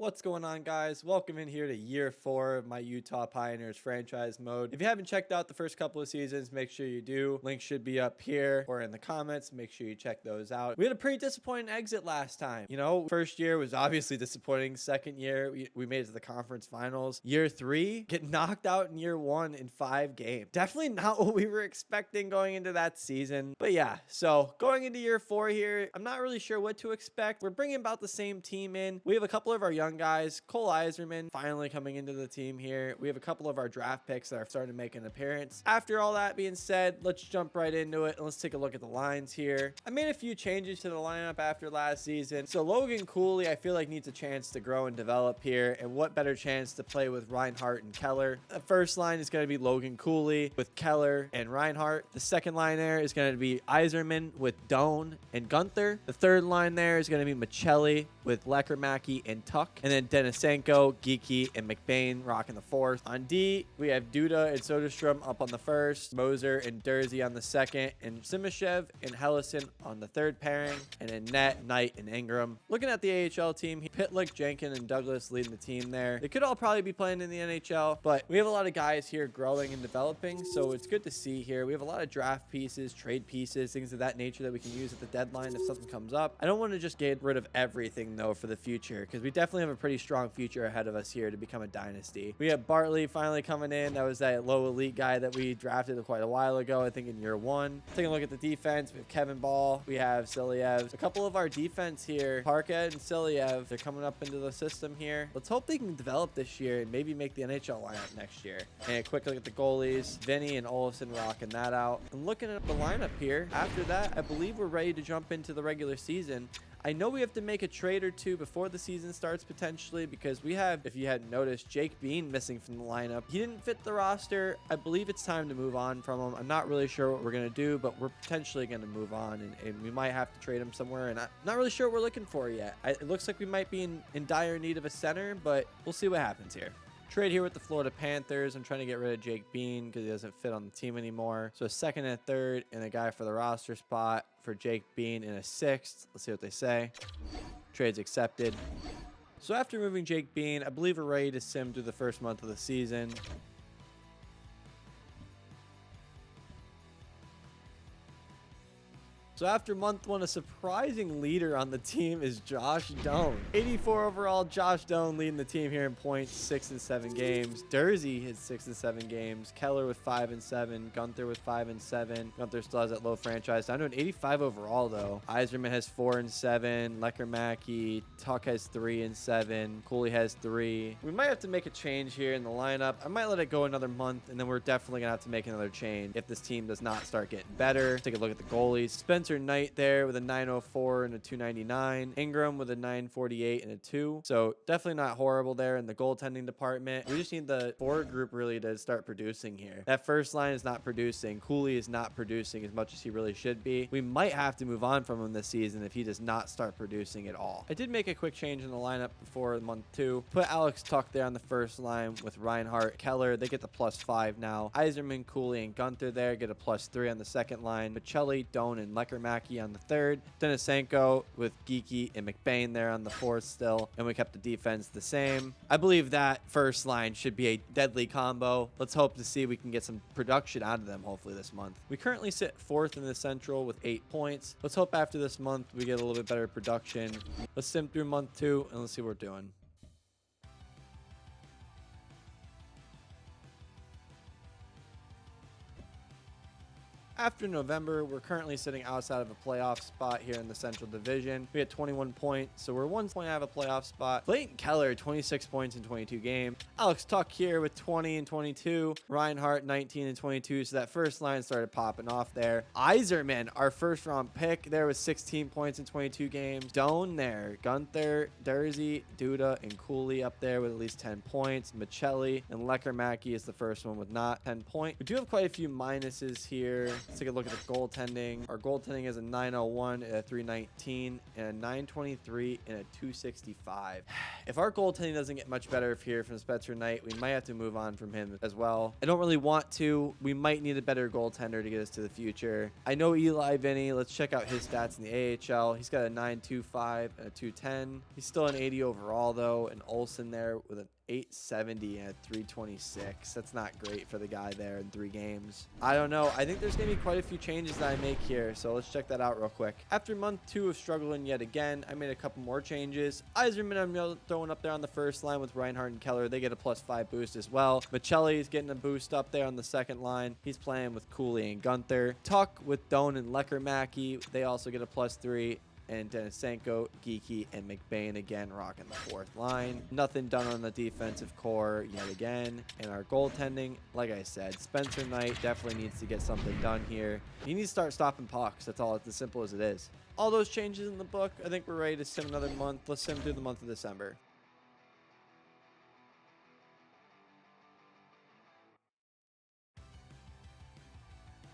What's going on, guys? Welcome in here to year 4 of my Utah Pioneers franchise mode. If you haven't checked out the first couple of seasons, make sure you do. Link should be up here or in the comments. Make sure you check those out. We had a pretty disappointing exit last time. First year was obviously disappointing. Second year, we made it to the conference finals. Year 3, get knocked out in year 1 in 5 games. Definitely not what we were expecting going into that season. But yeah, so going into year 4 here, I'm not really sure what to expect. We're bringing about the same team in. We have a couple of our young guys. Cole Iserman finally coming into the team here. We have a couple of our draft picks that are starting to make an appearance. After all that being said, let's jump right into it and let's take a look at the lines here. I made a few changes to the lineup after last season. So Logan Cooley, I feel like needs a chance to grow and develop here. And what better chance to play with Reinhart and Keller? The first line is going to be Logan Cooley with Keller and Reinhart. The second line there is going to be Iserman with Doan and Gunther. The third line there is going to be Michelli with Leckermacki and Tuck. And then Denisenko, Geeky, and McBain rocking the fourth. On D, we have Duda and Soderstrom up on the first, Moser and Dursey on the second, and Simashev and Hellison on the third pairing, and then Net, Knight, and Ingram. Looking at the AHL team, Pitlick, Jenkins, and Douglas leading the team there. They could all probably be playing in the NHL, but we have a lot of guys here growing and developing, so it's good to see here. We have a lot of draft pieces, trade pieces, things of that nature that we can use at the deadline if something comes up. I don't want to just get rid of everything, though, for the future, because we definitely have a pretty strong future ahead of us here to become a dynasty. We have Bartley finally coming in. That was that low elite guy that we drafted quite a while ago, I think in year 1. Taking a look at the defense, we have Kevin Ball, we have Siliev. A couple of our defense here, Parkett and Siliev, they're coming up into the system here. Let's hope they can develop this year and maybe make the NHL lineup next year. And a quick look at the goalies, Vinny and Olofsson rocking that out. And looking at the lineup here, after that, I believe we're ready to jump into the regular season. I know we have to make a trade or two before the season starts potentially, because we have, if you hadn't noticed, Jake Bean missing from the lineup. He didn't fit the roster. I believe it's time to move on from him. I'm not really sure what we're going to do, but we're potentially going to move on, and we might have to trade him somewhere, and I'm not really sure what we're looking for yet. It looks like we might be in dire need of a center, but we'll see what happens here. Trade here with the Florida Panthers. I'm trying to get rid of Jake Bean because he doesn't fit on the team anymore. So a second and a third and a guy for the roster spot for Jake Bean and a sixth. Let's see what they say. Trade's accepted. So after moving Jake Bean, I believe we're ready to sim through the first month of the season. So after month 1, a surprising leader on the team is Josh Doan. 84 overall, Josh Doan leading the team here in points, 6 and 7 games. Dursey hit 6 and 7 games. Keller with 5 and 7. Gunther with 5 and 7. Gunther still has that low franchise. Down to an 85 overall, though. Iserman has 4 and 7. Leckermacki, Tuck has 3 and 7. Cooley has 3. We might have to make a change here in the lineup. I might let it go another month, and then we're definitely going to have to make another change if this team does not start getting better. Take a look at the goalies. Spencer Knight there with a 904 and a 299. Ingram with a 948 and a 2. So definitely not horrible there in the goaltending department. We just need the forward group really to start producing here. That first line is not producing. Cooley is not producing as much as he really should be. We might have to move on from him this season if he does not start producing at all. I did make a quick change in the lineup before month 2. Put Alex Tuck there on the first line with Reinhart, Keller. They get the +5 now. Iserman, Cooley, and Gunther there get a +3 on the second line. Michelli, Doan, and Leckermacki on the third. Denisenko with Geeky and McBain there on the fourth still. And we kept the defense the same. I believe that first line should be a deadly combo. Let's hope to see we can get some production out of them hopefully this month. We currently sit 4th in the Central with 8 points. Let's hope after this month we get a little bit better production. Let's sim through month 2 and let's see what we're doing. After November, we're currently sitting outside of a playoff spot here in the Central Division. We had 21 points, so we're 1 point out of a playoff spot. Clayton Keller, 26 points in 22 games. Alex Tuck here with 20 and 22. Reinhart, 19 and 22, so that first line started popping off there. Iserman, our first round pick, there with 16 points in 22 games. Doan there. Gunther, Dursey, Duda, and Cooley up there with at least 10 points. Michelli and Leckermacki is the first one with not 10 points. We do have quite a few minuses here. Let's take a look at the goaltending. Our goaltending is a 901 and a 319 and a 923 and a 265. If our goaltending doesn't get much better here from Spencer Knight, we might have to move on from him as well. I don't really want to. We might need a better goaltender to get us to the future. I know Eli Vinny. Let's check out his stats in the AHL. He's got a 925 and a 210. He's still an 80 overall though. And Olsen there with an 870 and a 326. That's not great for the guy there in 3 games. I don't know. I think there's going to be quite a few changes that I make here. So let's check that out real quick. After month 2 of struggling yet again, I made a couple more changes. Yzerman, I'm throwing up there on the first line with Reinhart and Keller. They get a +5 boost as well. Michelli is getting a boost up there on the second line. He's playing with Cooley and Gunther. Tuck with Doan and Leckermacki. They also get a +3. And Denisenko, Geeky, and McBain again rocking the 4th line. Nothing done on the defensive core yet again. And our goaltending, like I said, Spencer Knight definitely needs to get something done here. He needs to start stopping pucks. That's all. It's as simple as it is. All those changes in the book, I think we're ready to sim another month. Let's sim through the month of December.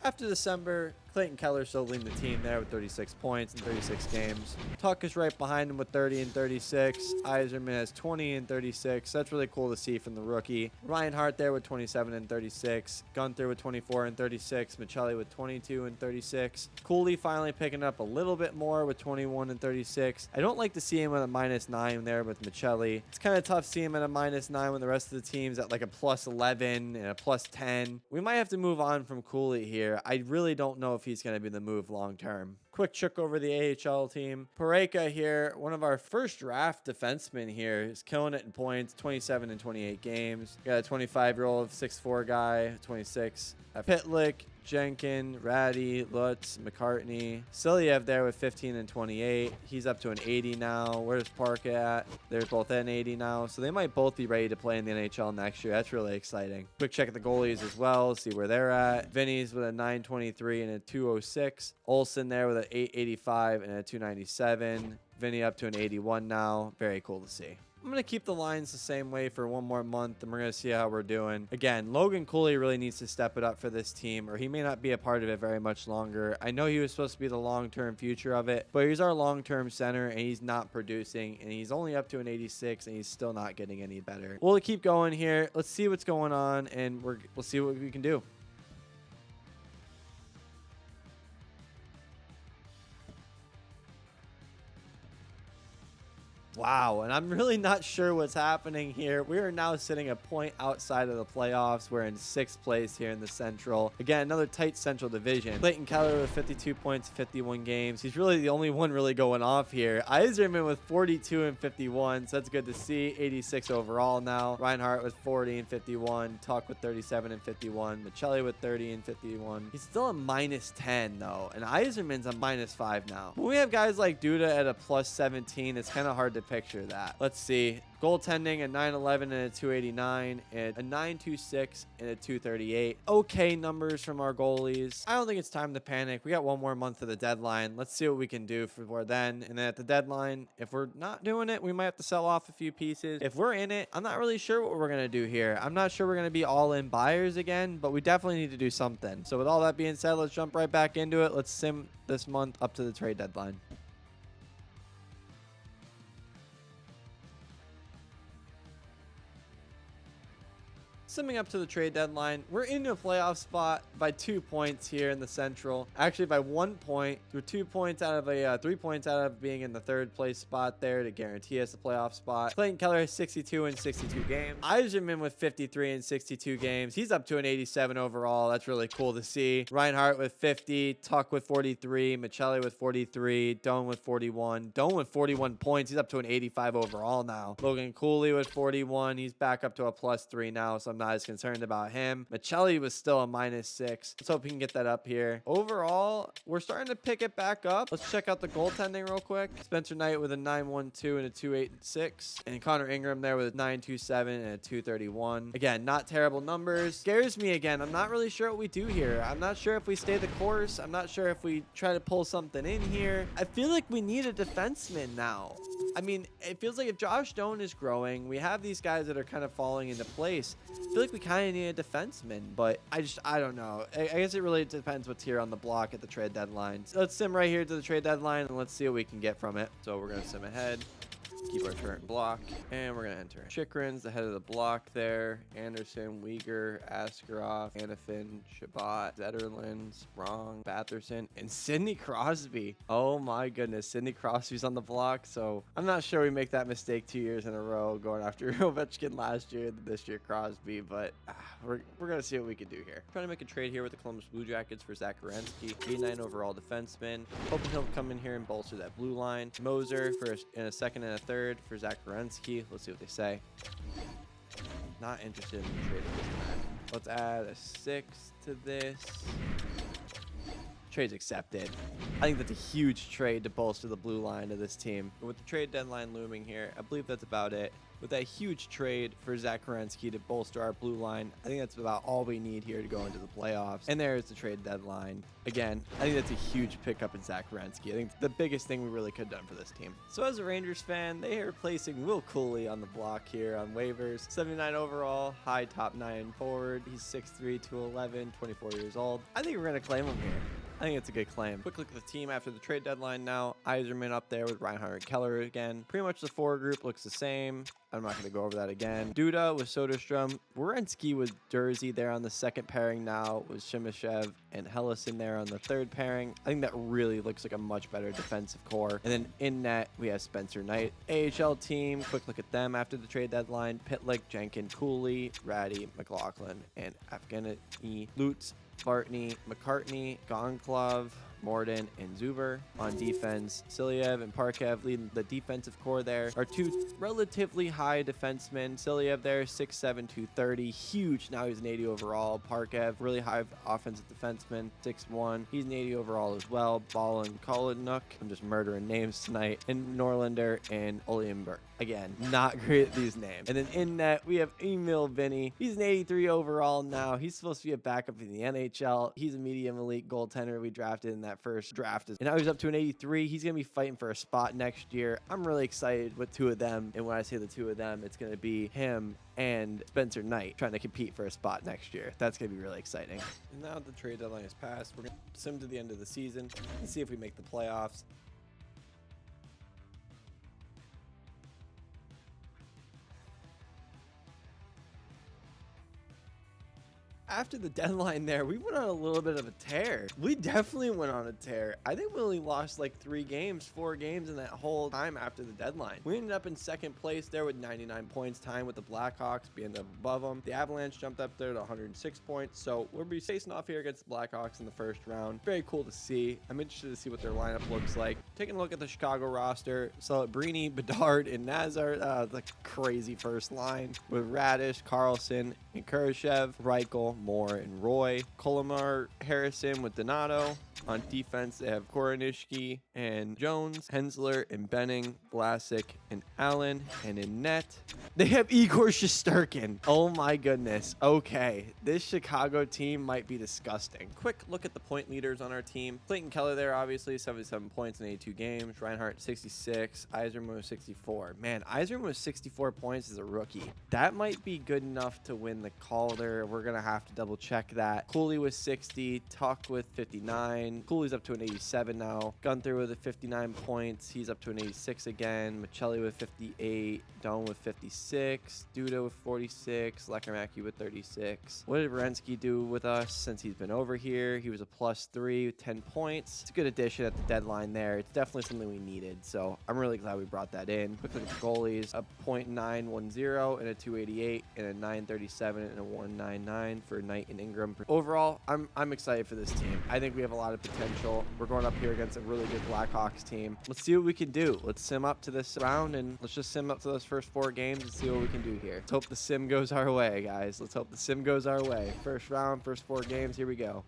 After December, Clayton Keller still leading the team there with 36 points in 36 games. Tuck is right behind him with 30 and 36. Yzerman has 20 and 36. That's really cool to see from the rookie. Reinhart there with 27 and 36. Gunther with 24 and 36. Michelli with 22 and 36. Cooley finally picking up a little bit more with 21 and 36. I don't like to see him at a -9 there with Michelli. It's kind of tough seeing him at a -9 when the rest of the team's at like a +11 and a +10. We might have to move on from Cooley here. I really don't know if he's going to be the move long term. Quick check over the AHL team. Pareka here, one of our first draft defensemen here, is killing it in points, 27 and 28 games. Got a 25-year-old 6'4" guy, 26. Pitlick, Jenkin, Ratty, Lutz, McCartney. Silyev there with 15 and 28. He's up to an 80 now. Where's Parka at? They're both at an 80 now. So they might both be ready to play in the NHL next year. That's really exciting. Quick check at the goalies as well. See where they're at. Vinny's with a 923 and a 206. Olsen there with an 885 and a 297. Vinny up to an 81 now. Very cool to see. I'm going to keep the lines the same way for one more month, and we're going to see how we're doing. Again, Logan Cooley really needs to step it up for this team, or he may not be a part of it very much longer. I know he was supposed to be the long-term future of it, but he's our long-term center, and he's not producing, and he's only up to an 86, and he's still not getting any better. We'll keep going here. Let's see what's going on, and we'll see what we can do. Wow, and I'm really not sure what's happening here. We are now sitting a point outside of the playoffs. We're in 6th place here in the Central. Again, another tight Central division. Clayton Keller with 52 points, 51 games. He's really the only one really going off here. Yzerman with 42 and 51, so that's good to see. 86 overall now. Reinhart with 40 and 51. Tuck with 37 and 51. Michelli with 30 and 51. He's still a -10 though, and Yzerman's a -5 now. When we have guys like Duda at a +17, it's kind of hard to picture that. Let's see. Goaltending a 911 and a 289 and a 926 and a 238. Okay numbers from our goalies. I don't think it's time to panic. We got one more month of the deadline. Let's see what we can do for then. And then at the deadline, if we're not doing it, we might have to sell off a few pieces. If we're in it, I'm not really sure what we're going to do here. I'm not sure we're going to be all in buyers again, but we definitely need to do something. So with all that being said, let's jump right back into it. Let's sim this month up to the trade deadline. Summing up to the trade deadline, we're into a playoff spot by 2 points here in the Central. Actually, by 1 point. We're 2 points out of a 3 points out of being in the 3rd place spot there to guarantee us a playoff spot. Clayton Keller has 62 in 62 games. Yzerman with 53 in 62 games. He's up to an 87 overall. That's really cool to see. Reinhart with 50. Tuck with 43. Michelli with 43. Doan with 41. Doan with 41 points. He's up to an 85 overall now. Logan Cooley with 41. He's back up to a +3 now, so I'm not as concerned about him. Michelli was still a -6. Let's hope he can get that up here. Overall, we're starting to pick it back up. Let's check out the goaltending real quick. Spencer Knight with a 912 and a 286. And Connor Ingram there with a 927 and a 231. Again, not terrible numbers. Scares me again. I'm not really sure what we do here. I'm not sure if we stay the course. I'm not sure if we try to pull something in here. I feel like we need a defenseman now. I mean, it feels like if Josh Doan is growing, we have these guys that are kind of falling into place. I feel like we kind of need a defenseman, but I don't know. I guess it really depends what's here on the block at the trade deadline. So let's sim right here to the trade deadline and let's see what we can get from it. So we're going to sim ahead. Keep our current block, and we're going to enter in Chikrin's the head of the block there. Anderson, Uyghur, Askarov, Hanifin, Shabbat, Zetterlund, Sprong, Batherson, and Sidney Crosby. Oh my goodness, Sidney Crosby's on the block, so I'm not sure we make that mistake 2 years in a row going after Ovechkin last year, this year Crosby, but we're going to see what we can do here. Trying to make a trade here with the Columbus Blue Jackets for Zach Werenski, 89 overall defenseman. Hoping he'll come in here and bolster that blue line. Moser in a second and a third for Zach Werenski. Let's see what they say. Not interested in trading this man. Let's add a 6 to this. Trade's accepted. I think that's a huge trade to bolster the blue line of this team. But with the trade deadline looming here, I believe that's about it. With that huge trade for Zach Werenski to bolster our blue line, I think that's about all we need here to go into the playoffs. And there's the trade deadline. Again, I think that's a huge pickup in Zach Werenski. I think it's the biggest thing we really could have done for this team. So as a Rangers fan, they are placing Will Cooley on the block here on waivers. 79 overall, high top 9 forward. He's 6'3", 211, 24 years old. I think we're going to claim him here. I think it's a good claim. Quick look at the team after the trade deadline now. Yzerman up there with Reinhart Keller again. Pretty much the forward group looks the same. I'm not going to go over that again. Duda with Soderstrom. Werenski with Jersey there on the second pairing now with Shemishev and Hellison there on the third pairing. I think that really looks like a much better defensive core. And then in net, we have Spencer Knight. AHL team, quick look at them after the trade deadline. Pitlick, Jenkin, Cooley, Ratty, McLaughlin, and Afghani, Lutz, Bartney, McCartney, Gonklov, Morden, and Zuber. On defense, Silyev and Parkev leading the defensive core there. Our two relatively high defensemen. Silyev there, 6'7", 230. Huge. Now he's an 80 overall. Parkev, really high offensive defenseman, 6'1". He's an 80 overall as well. Ball and Kolinuk. I'm just murdering names tonight. And Norlander and Olienberg. Again, not great at these names. And then in net, we have Emil Vinny. He's an 83 overall now. He's supposed to be a backup in the NHL. He's a medium elite goaltender we drafted in that first draft. And now he's up to an 83. He's going to be fighting for a spot next year. I'm really excited with two of them. And when I say the two of them, it's going to be him and Spencer Knight trying to compete for a spot next year. That's going to be really exciting. And now the trade deadline is passed. We're going to sim to the end of the season and see if we make the playoffs. After the deadline there, we went on a little bit of a tear. We definitely went on a tear. I think we only lost like 4 games in that whole time after the deadline. We ended up in second place there with 99 points, tying with the Blackhawks, being above them. The Avalanche jumped up there to 106 points. So we'll be facing off here against the Blackhawks in the first round. Very cool to see. I'm interested to see what their lineup looks like. Taking a look at the Chicago roster, Celebrini, Bedard, and Nazar. The crazy first line with Radish, Carlson, and Kurashev, Reichel, Moore, and Roy. Kolomar, Harrison with Donato. On defense, they have Koronishki and Jones, Hensler and Benning, Vlasic and Allen. And in net, they have Igor Shesterkin. Oh my goodness. Okay, this Chicago team might be disgusting. Quick look at the point leaders on our team. Clayton Keller there, obviously, 77 points in 82 games. Reinhart, 66. Yzerman was 64. Man, Yzerman was 64 points as a rookie. That might be good enough to win the Calder. We're going to have to double check that. Cooley was 60. Tuck with 59. Cooley's up to an 87 now. Gunther with a 59 points. He's up to an 86 again. Michelli with 58. Doan with 56. Duda with 46. Lekarmaki with 36. What did Werenski do with us since he's been over here? He was a +3 with 10 points. It's a good addition at the deadline there. It's definitely something we needed, so I'm really glad we brought that in. Quick look at the goalies. A .910 and a 288 and a 937 and a 199 for Knight and Ingram. Overall, I'm excited for this team. I think we have a lot of potential. We're going up here against a really good Blackhawks team. Let's see what we can do. Let's sim up to this round and let's just sim up to those first 4 games and see what we can do here. Let's hope the sim goes our way, guys. Let's hope the sim goes our way. First round, first 4 games. Here we go.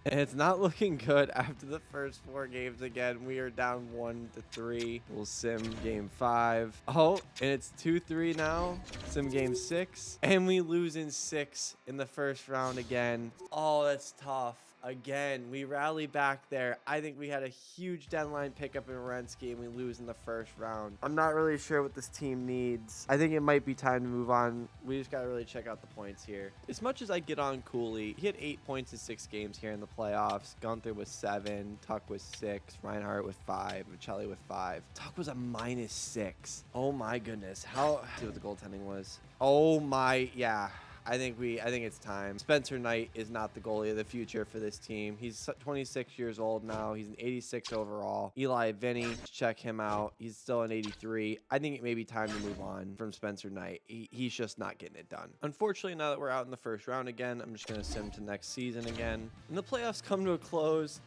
And it's not looking good after the first 4 games again. We are down 1-3. We'll sim game 5. Oh, and it's 2-3 now. Sim game 6. And we lose in 6 in the first round again. Oh, that's tough. again, we rally back there. I think we had a huge deadline pickup in Werenski, and we lose in the first round. I'm not really sure what this team needs. I think it might be time to move on. We just got to really check out the points here. As much as I get on Cooley, he had 8 points in 6 games here in the playoffs. Gunther was 7. Tuck was 6. Reinhart with 5. Michelli with 5. Tuck was a -6. Oh my goodness. How? Let's see what the goaltending was. Oh my, yeah. I think it's time. Spencer Knight is not the goalie of the future for this team. He's 26 years old now. He's an 86 overall. Eli Vinny, check him out. He's still an 83. I think it may be time to move on from Spencer Knight. He's just not getting it done. Unfortunately, now that we're out in the first round again, I'm just going to sim to next season again. And the playoffs come to a close.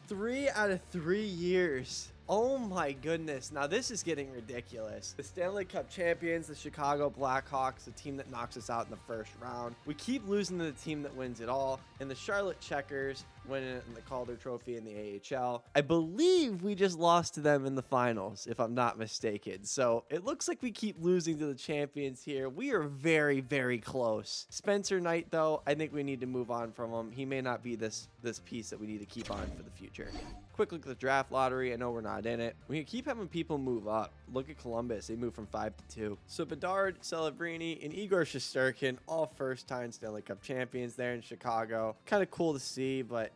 3 out of 3 years. Oh my goodness. Now this is getting ridiculous. The Stanley Cup champions, the Chicago Blackhawks, the team that knocks us out in the first round. We keep losing to the team that wins it all. And the Charlotte Checkers winning it in the Calder Trophy in the AHL. I believe we just lost to them in the finals, if I'm not mistaken. So it looks like we keep losing to the champions here. We are very, very close. Spencer Knight, though, I think we need to move on from him. He may not be this piece that we need to keep on for the future. Quick look at the draft lottery. I know we're not in it. We can keep having people move up. Look at Columbus. They moved from 5 to 2. So Bedard, Celebrini, and Igor Shesterkin, all first-time Stanley Cup champions there in Chicago. Kind of cool to see, but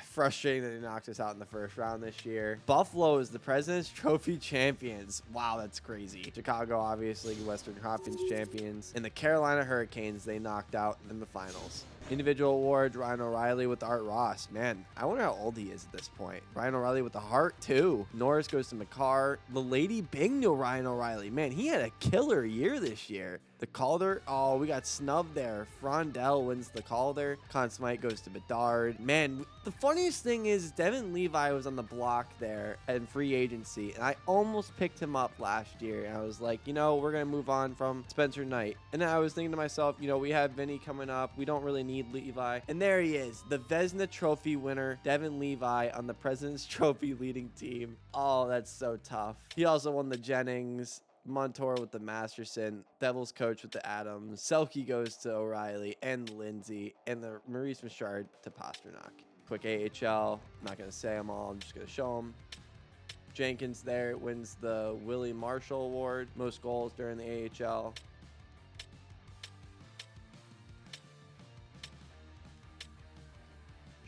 frustrating that they knocked us out in the first round this year. Buffalo is the President's Trophy champions. Wow, that's crazy. Chicago, obviously, Western Conference champions. And the Carolina Hurricanes, they knocked out in the finals. Individual awards, Ryan O'Reilly with Art Ross. Man, I wonder how old he is at this point. Ryan O'Reilly with the heart, too. Norris goes to McCarr. The Lady Bing to Ryan O'Reilly. Man, he had a killer year this year. The Calder, oh, we got snubbed there. Frondell wins the Calder. Conn Smythe goes to Bedard. Man, the funniest thing is Devin Levi was on the block there in free agency, and I almost picked him up last year. And I was like, you know, we're going to move on from Spencer Knight. And then I was thinking to myself, you know, we have Vinny coming up. We don't really need Levi. And there he is, the Vezina Trophy winner, Devin Levi, on the President's Trophy leading team. Oh, that's so tough. He also won the Jennings. Montour with the Masterson, Devils coach with the Adams, Selke goes to O'Reilly and Lindsay, and the Maurice Richard to Pasternak. Quick AHL, I'm not going to say them all, I'm just going to show them. Jenkins there wins the Willie Marshall Award, most goals during the AHL.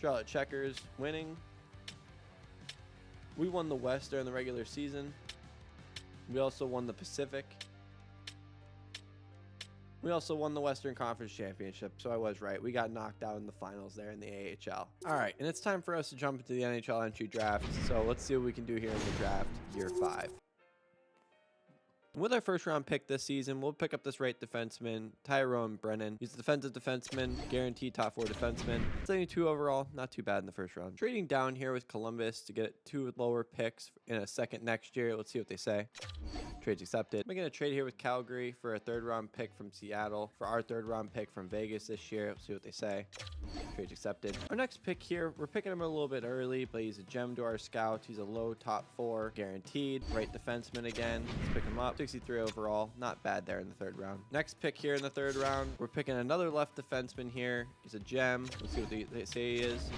Charlotte Checkers winning. We won the West during the regular season. We also won the Pacific. We also won the Western Conference Championship, so I was right. We got knocked out in the finals there in the AHL. All right, and it's time for us to jump into the NHL entry draft. So let's see what we can do here in the draft, year 5. With our first round pick this season, we'll pick up this right defenseman, Tyrone Brennan. He's a defensive defenseman, guaranteed top 4 defenseman. 72 overall, not too bad in the first round. Trading down here with Columbus to get 2 lower picks in a second next year. Let's see what they say. Trades accepted. We're going to trade here with Calgary for a 3rd round pick from Seattle for our 3rd round pick from Vegas this year. Let's see what they say. Trades accepted. Our next pick here, we're picking him a little bit early, but he's a gem to our scouts. He's a low top 4, guaranteed. Right defenseman again. Let's pick him up. 63 overall, not bad there in the 3rd round. Next pick here in the 3rd round, we're picking another left defenseman here. He's a gem. Let's see what they say he is.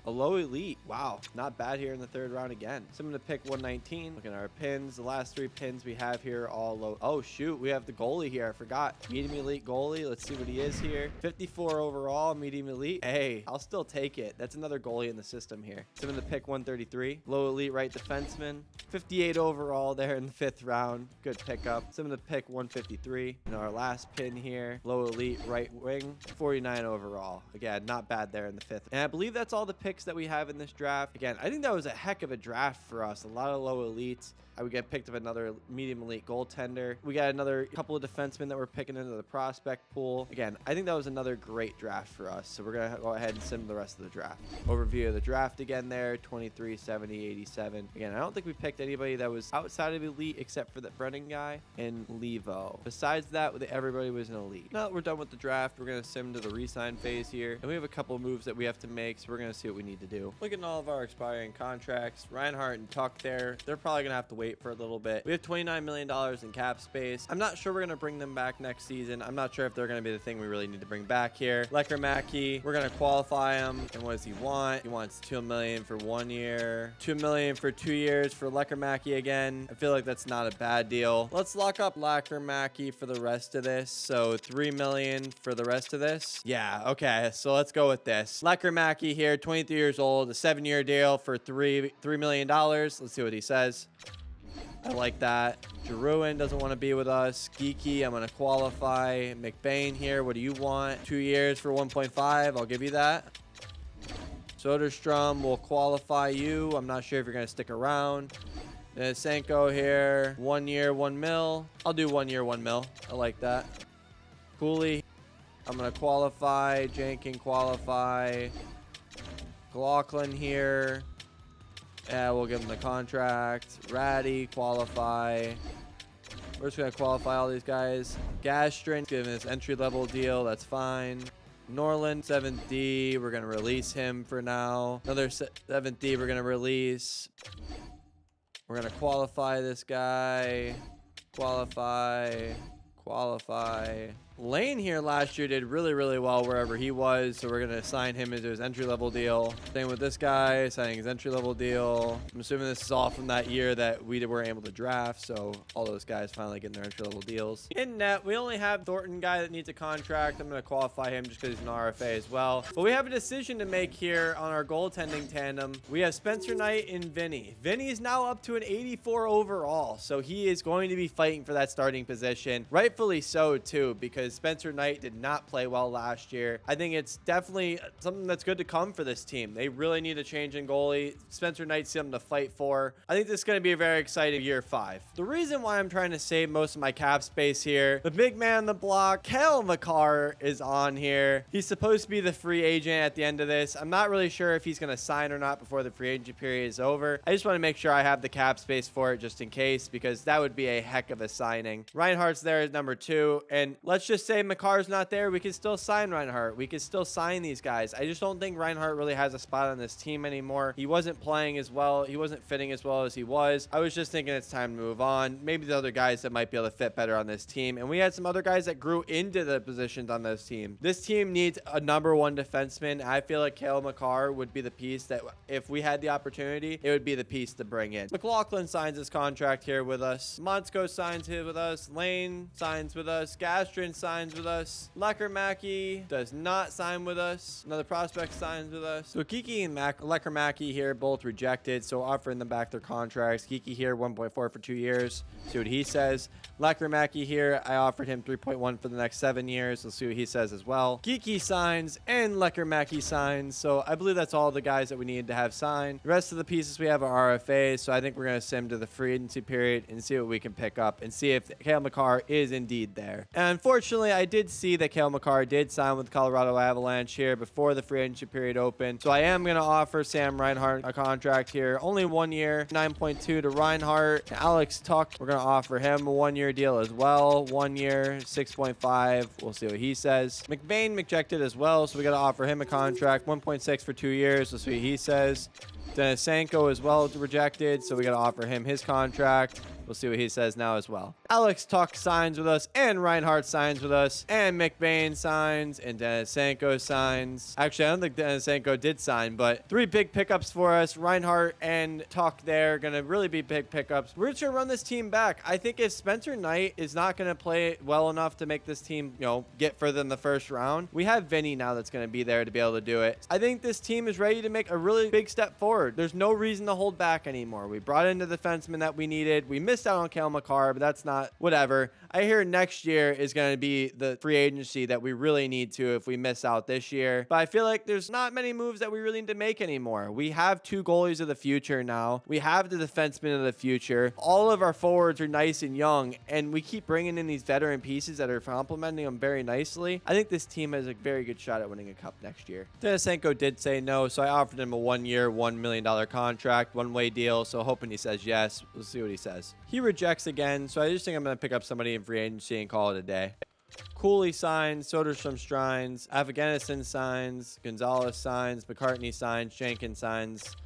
A low elite. Wow, not bad here in the 3rd round again. So I'm going to pick 119. Looking at our pins. The last 3 pins we have here are all low. Oh, shoot. We have the goalie here. I forgot. Medium elite goalie. Let's see what he is here. 54 overall, medium elite. Hey, I'll still take it. That's another goalie in the system here. So I'm going to pick 133. Low elite right defenseman. 58 overall there in the 5th round. Good pickup. So I'm going to pick 153. And our last pin here. Low elite right wing. 49 overall. Again, not bad there in the 5th. And I believe that's all the picks that we have in this draft. Again, I think that was a heck of a draft for us. A lot of low elites. I would get picked up another medium elite goaltender. We got another couple of defensemen that we're picking into the prospect pool. Again, I think that was another great draft for us. So we're going to go ahead and sim the rest of the draft. Overview of the draft again there. 23, 70, 87. Again, I don't think we picked anybody that was outside of elite except for that Brennan guy and Levo. Besides that, everybody was an elite. Now that we're done with the draft, we're going to sim to the re-sign phase here. And we have a couple of moves that we have to make. So we're going to see what we need to do. Look at all of our expiring contracts. Reinhart and Tuck there. They're probably going to have to wait wait for a little bit. We have $29 million in cap space. I'm not sure we're going to bring them back next season. I'm not sure if they're going to be the thing we really need to bring back here. Lecker, we're going to qualify him. And what does he want? He wants $2 million for 1 year, $2 million for 2 years for Lecker again. I feel like that's not a bad deal. Let's lock up Lecker for the rest of this. So $3 million for the rest of this. Yeah, okay. So let's go with this. Lecker here, 23 years old, a 7-year deal for $3 million. Let's see what he says. I like that. Jeruin doesn't want to be with us. Geeky, I'm going to qualify. McBain here, what do you want? 2 years for 1.5. I'll give you that. Soderstrom will qualify you. I'm not sure if you're going to stick around. Senko here, 1 year, 1 mil. I'll do 1 year, 1 mil. I like that. Cooley, I'm going to qualify. Jenkins qualify. McLaughlin here. Yeah, we'll give him the contract. Ratty, qualify. We're just going to qualify all these guys. Gastrin, give him this entry-level deal. That's fine. Norland, 7th D. We're going to release him for now. Another 7th D we're going to release. We're going to qualify this guy. Qualify. Lane here last year did really, really well wherever he was, so we're going to assign him into his entry-level deal. Same with this guy, signing his entry-level deal. I'm assuming this is all from that year that we weren't able to draft, so all those guys finally getting their entry-level deals. In net, we only have Thornton guy that needs a contract. I'm going to qualify him just because he's an RFA as well. But we have a decision to make here on our goaltending tandem. We have Spencer Knight and Vinny. Vinny is now up to an 84 overall, so he is going to be fighting for that starting position. Rightfully so, too, because Spencer Knight did not play well last year. I think it's definitely something that's good to come for this team. They really need a change in goalie. Spencer Knight's something to fight for. I think this is going to be a very exciting year 5. The reason why I'm trying to save most of my cap space here, the big man on the block, Cale Makar, is on here. He's supposed to be the free agent at the end of this. I'm not really sure if he's going to sign or not before the free agent period is over. I just want to make sure I have the cap space for it just in case, because that would be a heck of a signing. Reinhardt's there as number 2, and let's just say Makar's not there. We can still sign Reinhardt. We can still sign these guys. I just don't think Reinhardt really has a spot on this team anymore. He wasn't playing as well. He wasn't fitting as well as he was. I was just thinking it's time to move on. Maybe the other guys that might be able to fit better on this team. And we had some other guys that grew into the positions on this team. This team needs a number 1 defenseman. I feel like Cale Makar would be the piece that, if we had the opportunity, it would be the piece to bring in. McLaughlin signs his contract here with us. Monsko signs here with us. Lane signs with us. Gastrin signs with us. Lecker does not sign with us. Another prospect signs with us. So Geeky and Lecker here both rejected, so offering them back their contracts. Geeky here 1.4 for 2 years. See what he says. Lecker here, I offered him 3.1 for the next 7 years. Let's see what he says as well. Geeky signs and Lecker signs. So I believe that's all the guys that we needed to have signed. The rest of the pieces we have are RFAs, so I think we're going to sim to the free agency period and see what we can pick up and see if Cale Makar is indeed there. And unfortunately, I did see that Cale Makar did sign with Colorado Avalanche here before the free agency period opened. So I am going to offer Sam Reinhart a contract here. Only 1 year, 9.2 to Reinhart. Alex Tuck, we're going to offer him a 1-year deal as well. 1 year, 6.5. We'll see what he says. McBain rejected as well, so we got to offer him a contract. 1.6 for 2 years. Let's see what he says. Denisenko as well rejected, so we got to offer him his contract. We'll see what he says now as well. Alex Tuck signs with us, and Reinhardt signs with us, and McBain signs, and Denisenko signs. Actually, I don't think Denisenko did sign, but 3 big pickups for us. Reinhardt and Tuck there, going to really be big pickups. We're just going to run this team back. I think if Spencer Knight is not going to play well enough to make this team, get further in the first round, we have Vinny now that's going to be there to be able to do it. I think this team is ready to make a really big step forward. There's no reason to hold back anymore. We brought in the defenseman that we needed. We missed out on Cale Makar, but that's not whatever. I hear next year is going to be the free agency that we really need to if we miss out this year. But I feel like there's not many moves that we really need to make anymore. We have 2 goalies of the future now. We have the defenseman of the future. All of our forwards are nice and young, and we keep bringing in these veteran pieces that are complementing them very nicely. I think this team has a very good shot at winning a cup next year. Denisenko did say no, so I offered him a 1 year, $1 million contract, one-way deal, so hoping he says yes. We'll see what he says. He rejects again, so I just think I'm going to pick up somebody in free agency and call it a day. Cooley signs, Soderstrom signs, Afghanistan signs, Gonzalez signs, McCartney signs, Jenkins signs,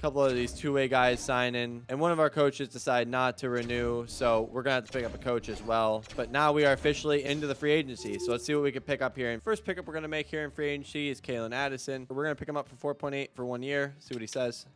couple of these two-way guys sign in, and one of our coaches decide not to renew, so we're gonna have to pick up a coach as well. But now we are officially into the free agency, so let's see what we can pick up here. And first pickup we're gonna make here in free agency is Clayton Addison. We're gonna pick him up for 4.8 for 1 year. See what he says.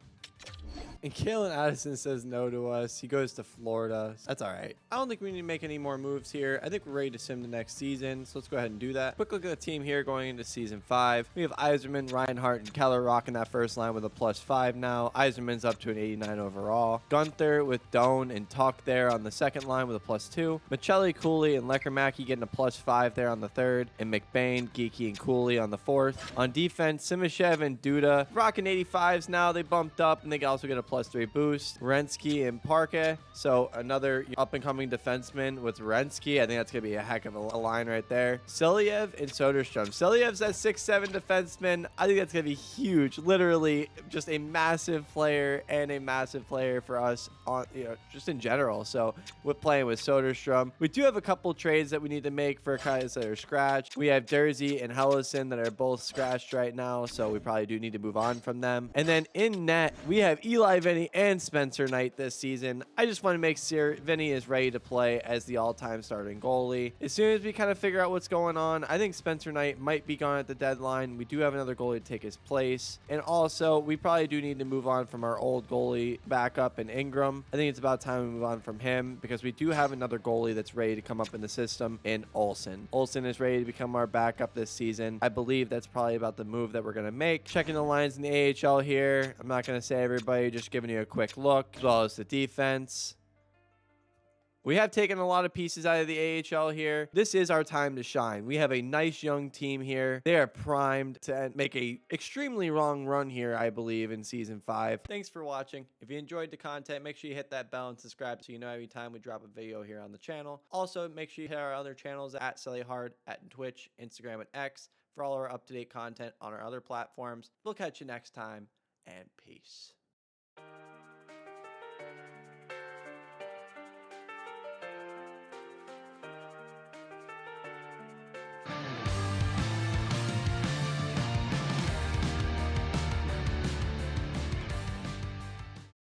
And Clayton Addison says no to us. He goes to Florida. That's all right. I don't think we need to make any more moves here. I think we're ready to sim the next season, so let's go ahead and do that. Quick look at the team here going into season 5. We have Yzerman, Reinhart, and Keller rocking that first line with a +5 now. Yzerman's up to an 89 overall. Gunther with Doan and Tuck there on the second line with a +2. Michelli, Cooley, and Leckermacki getting a +5 there on the third. And McBain, Geeky, and Cooley on the fourth. On defense, Simashev and Duda rocking 85s now. They bumped up, and they can also get a +3 boost. Renski and Parke. So another up-and-coming defenseman with Renski. I think that's going to be a heck of a line right there. Selyev and Soderstrom. Selyev's that 6'7" defenseman. I think that's going to be huge. Literally just a massive player and a massive player for us on, just in general. So we're playing with Soderstrom. We do have a couple trades that we need to make for guys that are scratched. We have Jersey and Hellison that are both scratched right now. So we probably do need to move on from them. And then in net, we have Eli Vinny and Spencer Knight this season. I just want to make sure Vinny is ready to play as the all-time starting goalie. As soon as we kind of figure out what's going on, I think Spencer Knight might be gone at the deadline. We do have another goalie to take his place. And also, we probably do need to move on from our old goalie backup in Ingram. I think it's about time we move on from him because we do have another goalie that's ready to come up in the system in Olsen. Olsen is ready to become our backup this season. I believe that's probably about the move that we're going to make. Checking the lines in the AHL here. I'm not going to say everybody, just giving you a quick look, as well as the defense. We have taken a lot of pieces out of the AHL here. This is our time to shine. We have a nice young team here. They are primed to make a extremely long run here, I believe, in season 5. Thanks for watching. If you enjoyed the content, make sure you hit that bell and subscribe so you know every time we drop a video here on the channel. Also, make sure you hit our other channels at SellyHard, at Twitch, Instagram, and X for all our up-to-date content on our other platforms. We'll catch you next time, and peace.